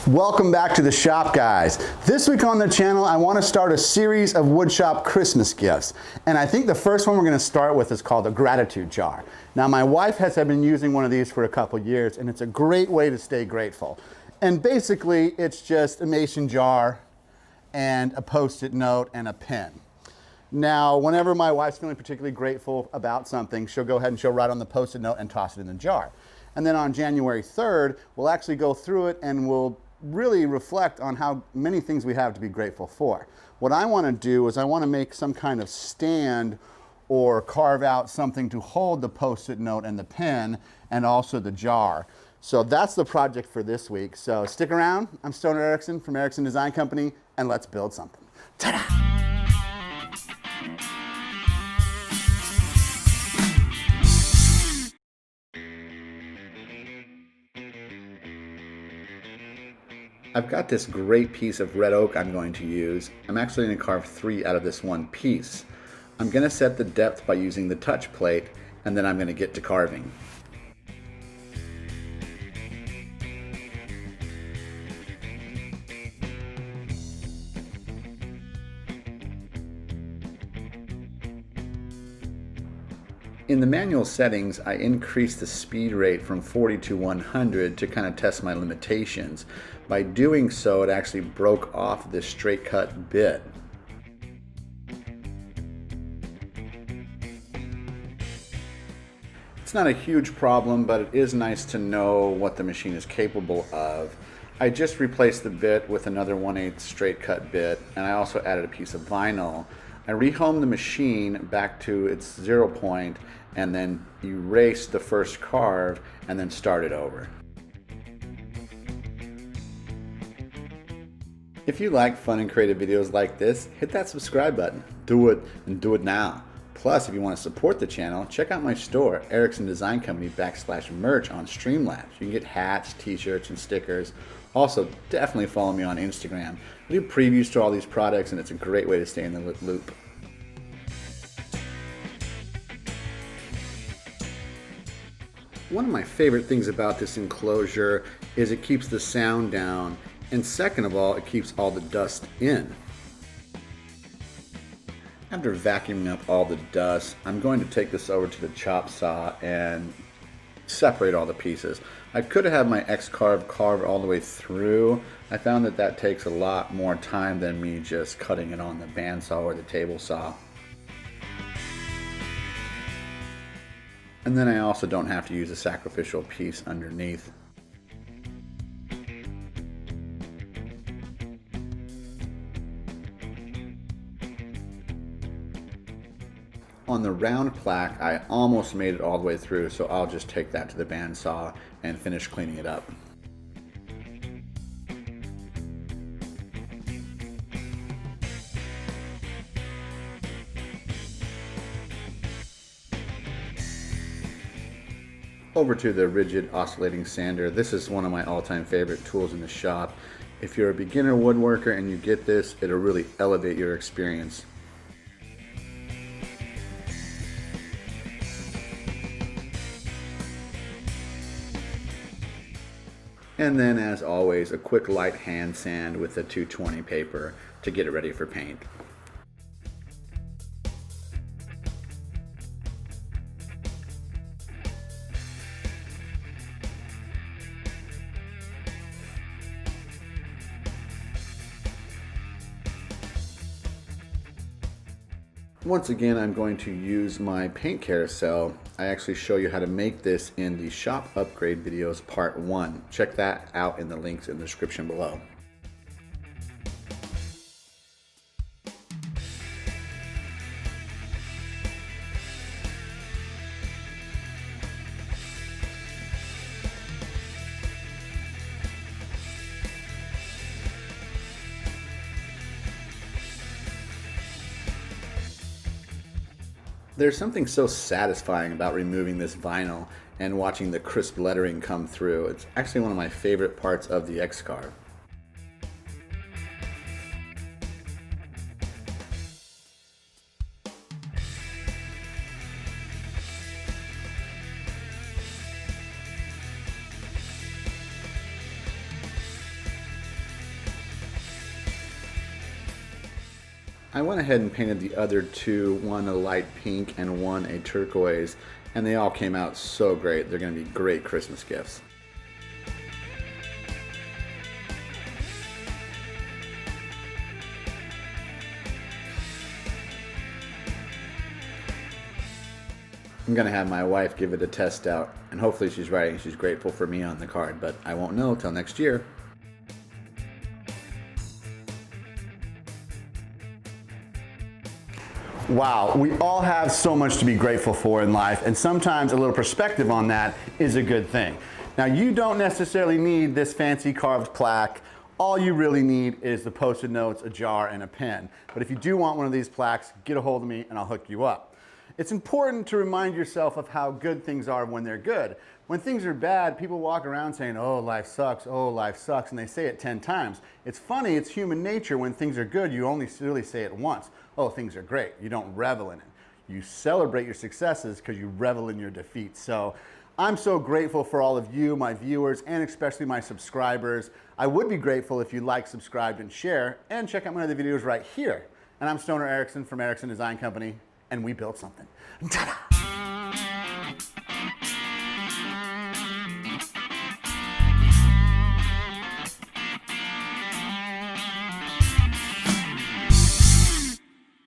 Welcome back to the shop, guys. This week on the channel, I want to start a series of woodshop Christmas gifts. And I think the first one we're going to start with is called a gratitude jar. Now, my wife has been using one of these for a couple years, and it's a great way to stay grateful. And basically, it's just a mason jar and a Post-it note and a pen. Now, whenever my wife's feeling particularly grateful about something, she'll go ahead and she'll write on the Post-it note and toss it in the jar. And then on January 3rd, we'll actually go through it and we'll really reflect on how many things we have to be grateful for. What I want to do is I want to make some kind of stand or carve out something to hold the Post-it note and the pen and also the jar. So that's the project for this week. So stick around. I'm Stoner Ericson from Ericson Design Company, and let's build something. Ta-da! I've got this great piece of red oak I'm going to use. I'm actually going to carve 3 out of this one piece. I'm going to set the depth by using the touch plate, and then I'm going to get to carving. In the manual settings, I increased the speed rate from 40 to 100 to kind of test my limitations. By doing so, it actually broke off this straight cut bit. It's not a huge problem, but it is nice to know what the machine is capable of. I just replaced the bit with another 1/8 straight cut bit, and I also added a piece of vinyl. I rehomed the machine back to its 0 point and then erased the first carve and then started over. If you like fun and creative videos like this, hit that subscribe button. Do it, and do it now. Plus, if you want to support the channel, check out my store, Ericson Design Company /merch on Streamlabs. You can get hats, t-shirts, and stickers. Also, definitely follow me on Instagram. I do previews to all these products, and it's a great way to stay in the loop. One of my favorite things about this enclosure is it keeps the sound down, and second of all, it keeps all the dust in. After vacuuming up all the dust, I'm going to take this over to the chop saw and separate all the pieces. I could have had my X-carve carve all the way through. I found that that takes a lot more time than me just cutting it on the bandsaw or the table saw. And then I also don't have to use a sacrificial piece underneath. On the round plaque, I almost made it all the way through, so I'll just take that to the bandsaw and finish cleaning it up. Over to the rigid oscillating sander. This is one of my all-time favorite tools in the shop. If you're a beginner woodworker and you get this, it'll really elevate your experience. And then, as always, a quick light hand sand with a 220 paper to get it ready for paint. Once again, I'm going to use my paint carousel. I actually show you how to make this in the shop upgrade videos part 1. Check that out in the links in the description below. There's something so satisfying about removing this vinyl and watching the crisp lettering come through. It's actually one of my favorite parts of the X-carve. I went ahead and painted the other two, one a light pink and one a turquoise, and they all came out so great. They're going to be great Christmas gifts. I'm gonna have my wife give it a test out, and hopefully she's writing she's grateful for me on the card, but I won't know till next year. Wow, we all have so much to be grateful for in life, and sometimes a little perspective on that is a good thing. Now, you don't necessarily need this fancy carved plaque. All you really need is the Post-it notes, a jar, and a pen. But if you do want one of these plaques, get a hold of me and I'll hook you up. It's important to remind yourself of how good things are when they're good. When things are bad, people walk around saying, oh, life sucks, and they say it 10 times. It's funny, it's human nature. When things are good, you only really say it once. Oh, things are great. You don't revel in it. You celebrate your successes because you revel in your defeats. So I'm so grateful for all of you, my viewers, and especially my subscribers. I would be grateful if you like, subscribed, and share, and check out my other videos right here. And I'm Stoner Ericson from Ericson Design Company, and we built something. Ta-da!